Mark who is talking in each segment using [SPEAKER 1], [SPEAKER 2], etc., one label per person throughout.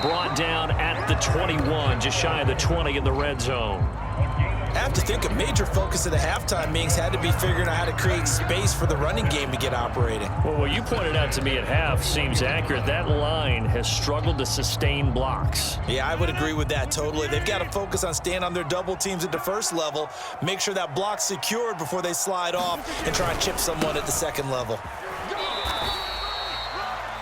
[SPEAKER 1] brought down at the 21, just shy of the 20 in the red zone.
[SPEAKER 2] I have to think a major focus of the halftime meetings had to be figuring out how to create space for the running game to get operating.
[SPEAKER 1] Well, what you pointed out to me at half seems accurate. That line has struggled to sustain blocks.
[SPEAKER 2] Yeah, I would agree with that totally. They've got to focus on staying on their double teams at the first level, make sure that block's secured before they slide off and try and chip someone at the second level.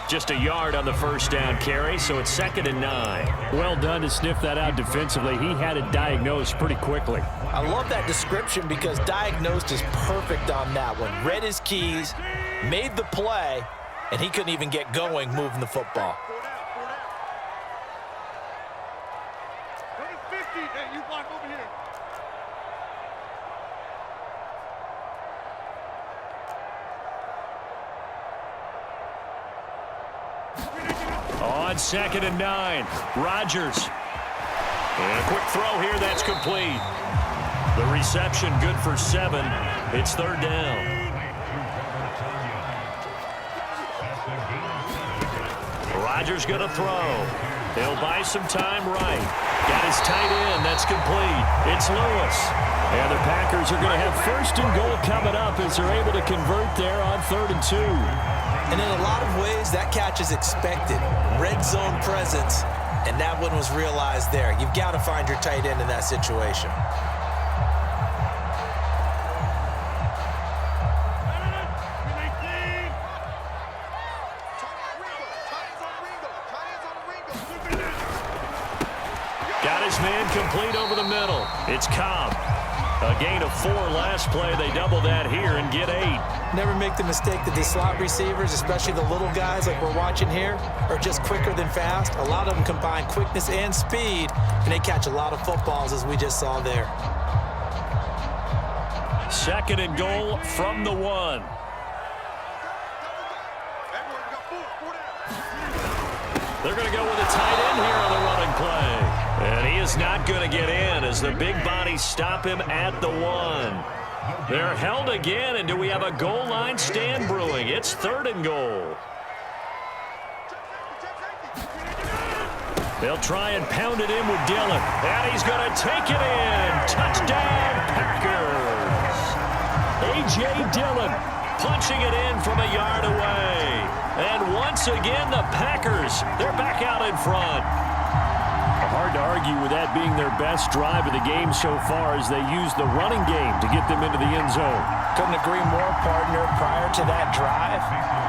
[SPEAKER 1] Just a yard on the first down carry, so it's 2nd and 9.
[SPEAKER 3] Well done to sniff that out defensively. He had it diagnosed pretty quickly.
[SPEAKER 2] I love that description because diagnosed is perfect on that one. Read his keys, made the play, and he couldn't even get going moving the football.
[SPEAKER 1] On 2nd and 9, Rodgers. And a quick throw here, that's complete. The reception good for 7. It's 3rd down. Rodgers going to throw. He'll buy some time right. Got his tight end, that's complete. It's Lewis. And the Packers are going to have 1st and goal coming up as they're able to convert there on 3rd and 2.
[SPEAKER 2] And in a lot of ways, that catch is expected. Red zone presence, and that one was realized there. You've got to find your tight end in that situation.
[SPEAKER 1] Got his man complete over the middle. It's Cobb. A gain of 4 last play. They double that here and get 8.
[SPEAKER 2] Never make the mistake that the slot receivers, especially the little guys like we're watching here, are just quicker than fast. A lot of them combine quickness and speed, and they catch a lot of footballs, as we just saw there.
[SPEAKER 1] 2nd and goal from the 1. They're going to go with a tight end here on the running play. And he is not going to get in as the big bodies stop him at the 1. They're held again, and do we have a goal line stand brewing? It's 3rd and goal. They'll try and pound it in with Dillon. And he's going to take it in. Touchdown, Packers. A.J. Dillon punching it in from a yard away. And once again, the Packers, they're back out in front.
[SPEAKER 3] Hard to argue with that being their best drive of the game so far as they use the running game to get them into the end zone.
[SPEAKER 2] Couldn't agree more, partner. Prior to that drive,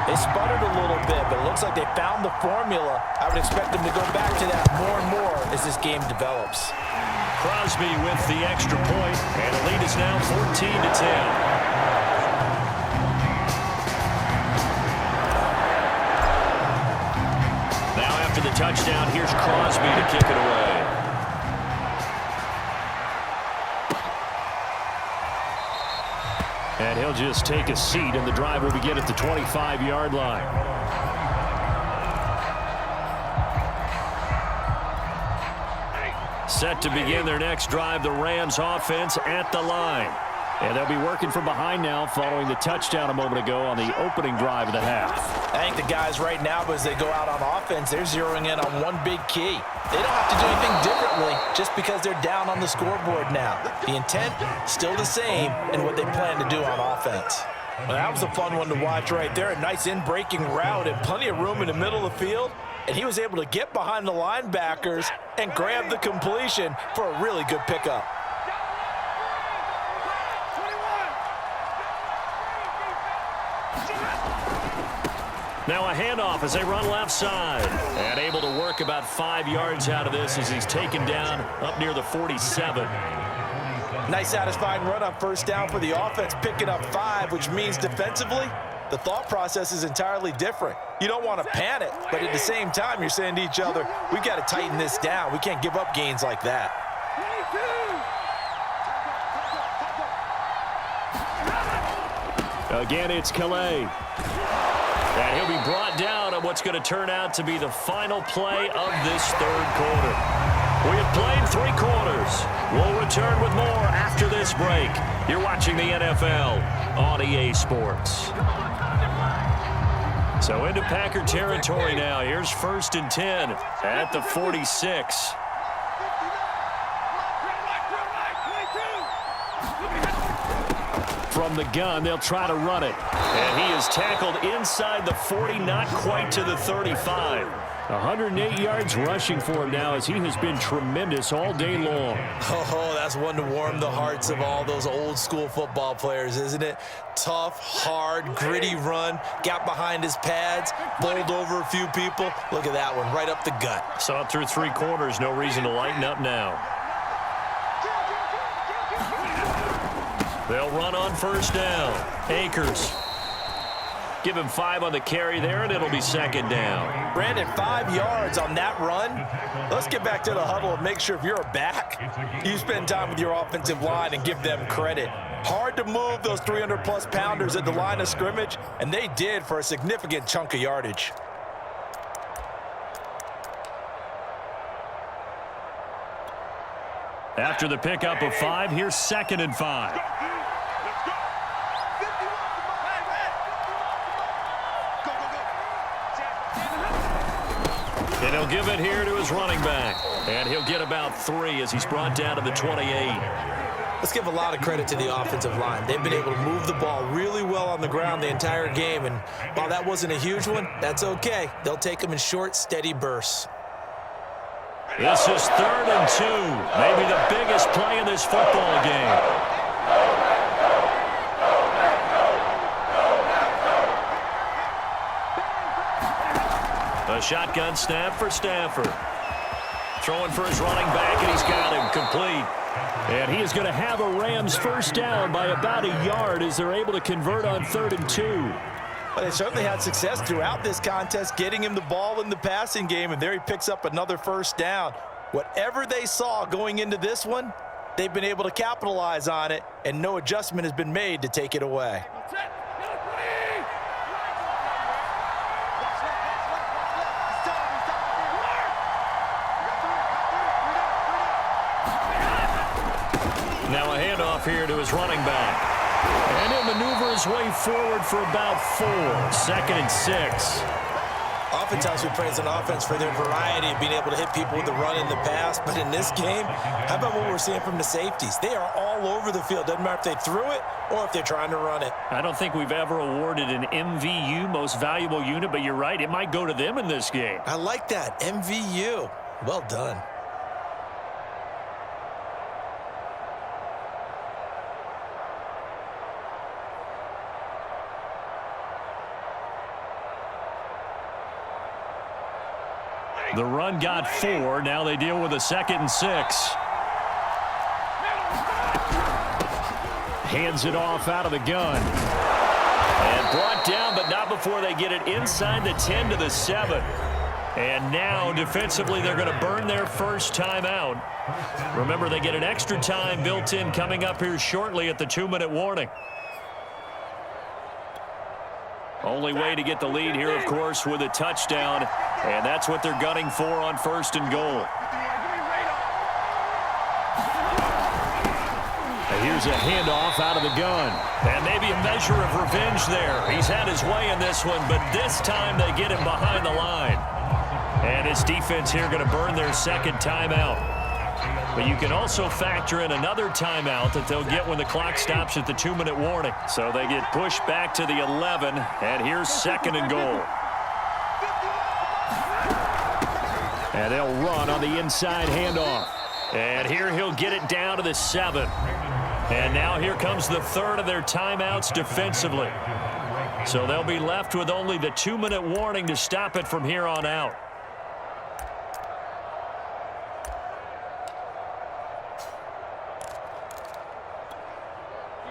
[SPEAKER 2] they sputtered a little bit, but it looks like they found the formula. I would expect them to go back to that more and more as this game develops.
[SPEAKER 1] Crosby with the extra point, and the lead is now 14-10. After the touchdown, here's Crosby to kick it away.
[SPEAKER 3] And he'll just take a seat, and the drive will begin at the 25-yard line. Set to begin their next drive, the Rams offense at the line. And they'll be working from behind now following the touchdown a moment ago on the opening drive of the half.
[SPEAKER 2] I think the guys right now, as they go out on offense, they're zeroing in on one big key. They don't have to do anything differently just because they're down on the scoreboard now. The intent, still the same, and what they plan to do on offense. Well, that was a fun one to watch right there. A nice in-breaking route and plenty of room in the middle of the field. And he was able to get behind the linebackers and grab the completion for a really good pickup.
[SPEAKER 1] Now a handoff as they run left side. And able to work about 5 yards out of this as he's taken down up near the 47.
[SPEAKER 2] Nice satisfying run on first down for the offense, picking up 5, which means defensively, the thought process is entirely different. You don't want to panic, but at the same time, you're saying to each other, we've got to tighten this down. We can't give up gains like that.
[SPEAKER 1] Again, it's Calais. And he'll be brought down on what's going to turn out to be the final play of this third quarter. We have played 3 quarters. We'll return with more after this break. You're watching the NFL on EA Sports.
[SPEAKER 3] So into Packer territory now. Here's 1st and 10 at the 46. From the gun, they'll try to run it. And he is tackled inside the 40, not quite to the 35. 108 yards rushing for him now as he has been tremendous all day long.
[SPEAKER 2] Oh, that's one to warm the hearts of all those old school football players, isn't it? Tough, hard, gritty run, got behind his pads, bowled over a few people. Look at that one, right up the gut.
[SPEAKER 3] Saw it through 3 quarters, no reason to lighten up now. They'll run on 1st down. Akers. Give him 5 on the carry there, and it'll be 2nd down.
[SPEAKER 2] Brandon, 5 yards on that run. Let's get back to the huddle and make sure if you're a back, you spend time with your offensive line and give them credit. Hard to move those 300-plus pounders at the line of scrimmage, and they did for a significant chunk of yardage.
[SPEAKER 3] After the pickup of 5, here's 2nd and 5. And he'll give it here to his running back. And he'll get about 3 as he's brought down to the 28.
[SPEAKER 2] Let's give a lot of credit to the offensive line. They've been able to move the ball really well on the ground the entire game. And while that wasn't a huge one, that's okay. They'll take them in short, steady bursts.
[SPEAKER 3] This is 3rd and 2. Maybe the biggest play in this football game. A shotgun snap for Stafford. Throwing for his running back, and he's got him complete. And he is going to have a Rams 1st down by about a yard as they're able to convert on 3rd and 2.
[SPEAKER 2] Well, they certainly had success throughout this contest, getting him the ball in the passing game, and there he picks up another 1st down. Whatever they saw going into this one, they've been able to capitalize on it, and no adjustment has been made to take it away.
[SPEAKER 3] Now a handoff here to his running back. And he'll maneuver his way forward for about 4. 2nd and 6.
[SPEAKER 2] Oftentimes we praise an offense for their variety of being able to hit people with the run in the pass, but in this game, how about what we're seeing from the safeties? They are all over the field. Doesn't matter if they threw it or if they're trying to run it.
[SPEAKER 3] I don't think we've ever awarded an MVU, most valuable unit, but you're right, it might go to them in this game.
[SPEAKER 2] I like that, MVU. Well done.
[SPEAKER 3] The run got 4. Now they deal with a 2nd and 6. Hands it off out of the gun. And brought down, but not before they get it inside the 10 to the 7. And now, defensively, they're going to burn their 1st timeout. Remember, they get an extra time built in coming up here shortly at the 2-minute warning. Only way to get the lead here, of course, with a touchdown. And that's what they're gunning for on 1st and goal. And here's a handoff out of the gun. And maybe a measure of revenge there. He's had his way in this one, but this time they get him behind the line. And his defense here going to burn their 2nd timeout. But you can also factor in another timeout that they'll get when the clock stops at the 2-minute warning. So they get pushed back to the 11, and here's 2nd and goal. And they'll run on the inside handoff. And here he'll get it down to the 7. And now here comes the 3rd of their timeouts defensively. So they'll be left with only the 2-minute warning to stop it from here on out.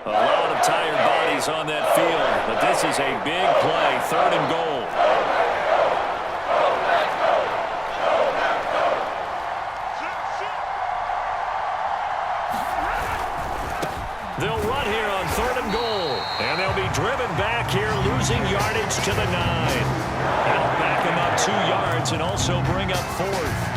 [SPEAKER 3] A lot of tired bodies on that field, but this is a big play, 3rd and goal. They'll run here on 3rd and goal, and they'll be driven back here, losing yardage to the 9. That'll back them up 2 yards and also bring up 4th.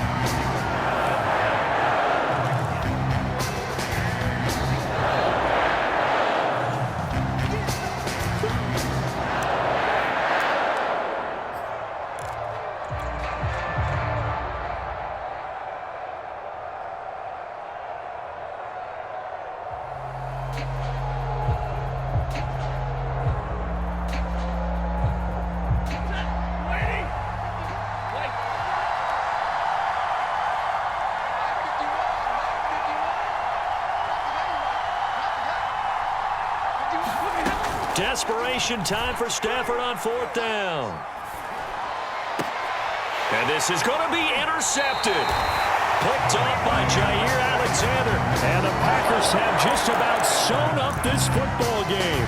[SPEAKER 1] Desperation time for Stafford on 4th down. And this is going to be intercepted. Picked off by Jair Alexander. And the Packers have just about sewn up this football game.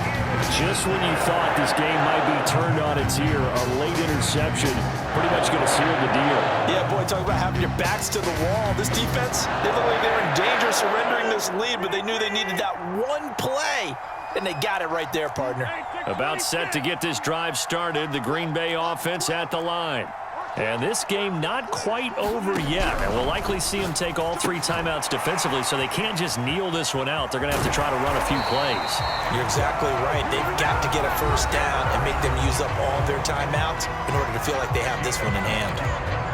[SPEAKER 1] Just when you thought this game might be turned on its ear, a late interception pretty much going to seal the deal.
[SPEAKER 2] Yeah, boy, talk about having your backs to the wall. This defense, they look like they're in danger of surrendering this lead, but they knew they needed that one play, and they got it right there, partner.
[SPEAKER 1] About set to get this drive started, the Green Bay offense at the line. And this game not quite over yet. And we'll likely see them take all 3 timeouts defensively, so they can't just kneel this one out. They're going to have to try to run a few plays.
[SPEAKER 2] You're exactly right. They've got to get a first down and make them use up all of their timeouts in order to feel like they have this one in hand.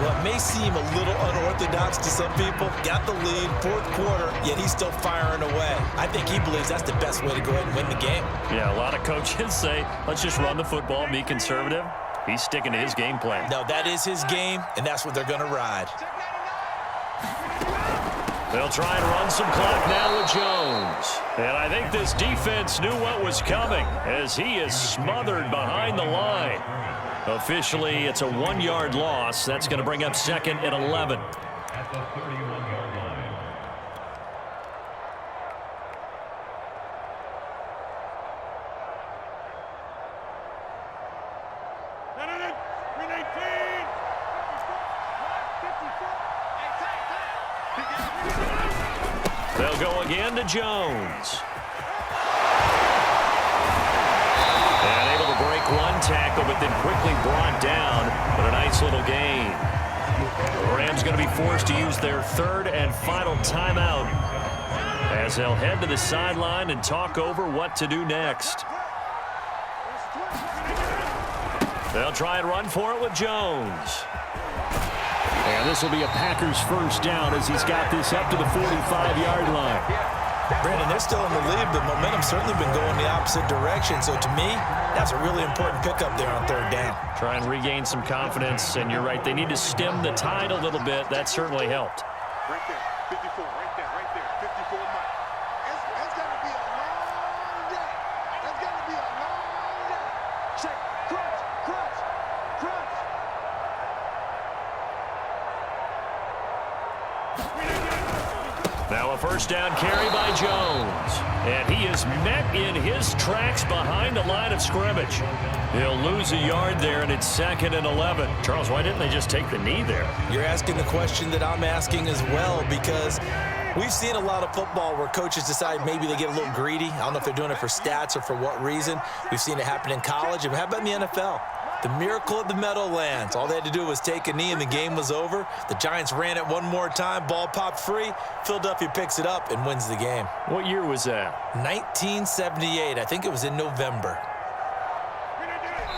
[SPEAKER 2] Well, it may seem a little unorthodox to some people. Got the lead, 4th quarter, yet he's still firing away. I think he believes that's the best way to go ahead and win the game.
[SPEAKER 1] Yeah, a lot of coaches say, let's just run the football and be conservative. He's sticking to his game plan.
[SPEAKER 2] No, that is his game, and that's what they're going to ride.
[SPEAKER 1] They'll try and run some clock now with Jones. And I think this defense knew what was coming as he is smothered behind the line. Officially, it's a 1-yard loss. That's going to bring up 2nd and 11.
[SPEAKER 4] At the 31-yard line.
[SPEAKER 1] They'll go again to Jones. And able to break one tackle, but then quickly brought down. But a nice little gain. The Rams going to be forced to use their 3rd and final timeout as they'll head to the sideline and talk over what to do next. They'll try and run for it with Jones. And this will be a Packers first down as he's got this up to the 45-yard line.
[SPEAKER 2] Brandon, they're still in the lead, but momentum's certainly been going the opposite direction. So to me, that's a really important pickup there on 3rd down.
[SPEAKER 1] Try and regain some confidence, and you're right. They need to stem the tide a little bit. That certainly helped.
[SPEAKER 5] Right there, 54, right there, 54 miles. It's going to be a long day. It's going to be a long day. Check, crunch, crunch, crunch.
[SPEAKER 1] Now a first down carry by Jones. And he is met in his tracks behind the line of scrimmage. He'll lose a yard there, and it's 2nd and 11. Charles, why didn't they just take the knee there?
[SPEAKER 2] You're asking the question that I'm asking as well, because we've seen a lot of football where coaches decide maybe they get a little greedy. I don't know if they're doing it for stats or for what reason. We've seen it happen in college. And how about in the NFL? The miracle of the Meadowlands. All they had to do was take a knee and the game was over. The Giants ran it one more time. Ball popped free. Philadelphia picks it up and wins the game.
[SPEAKER 1] What year was that?
[SPEAKER 2] 1978. I think it was in November.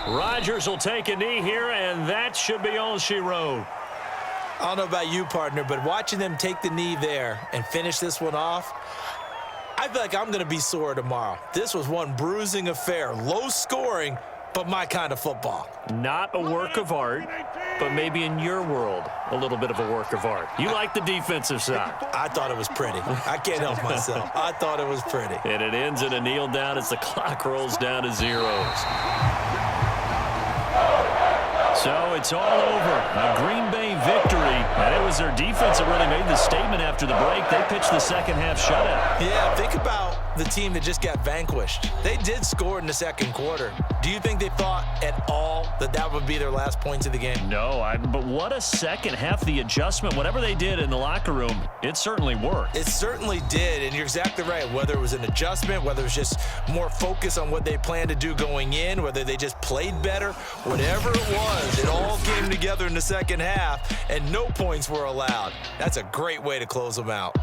[SPEAKER 1] Rodgers will take a knee here, and that should be all she wrote.
[SPEAKER 2] I don't know about you, partner, but watching them take the knee there and finish this one off, I feel like I'm going to be sore tomorrow. This was one bruising affair. Low scoring, but my kind of football.
[SPEAKER 1] Not a work of art, but maybe in your world, a little bit of a work of art. You like the defensive side.
[SPEAKER 2] I thought it was pretty. I can't help myself. I thought it was pretty.
[SPEAKER 1] And it ends in a kneel down as the clock rolls down to zeros. So it's all over. A Green Bay victory. And it was their defense that really made the statement after the break. They pitched the second half shutout.
[SPEAKER 2] Yeah, think about the team that just got vanquished. They did score in the second quarter. Do you think they thought at all that that would be their last points of the game?
[SPEAKER 1] No, but what a second half. The adjustment, whatever they did in the locker room, it certainly worked.
[SPEAKER 2] It certainly did, and you're exactly right. Whether it was an adjustment, whether it was just more focus on what they planned to do going in, whether they just played better, whatever it was, it all came together in the second half, and no points were allowed. That's a great way to close them out.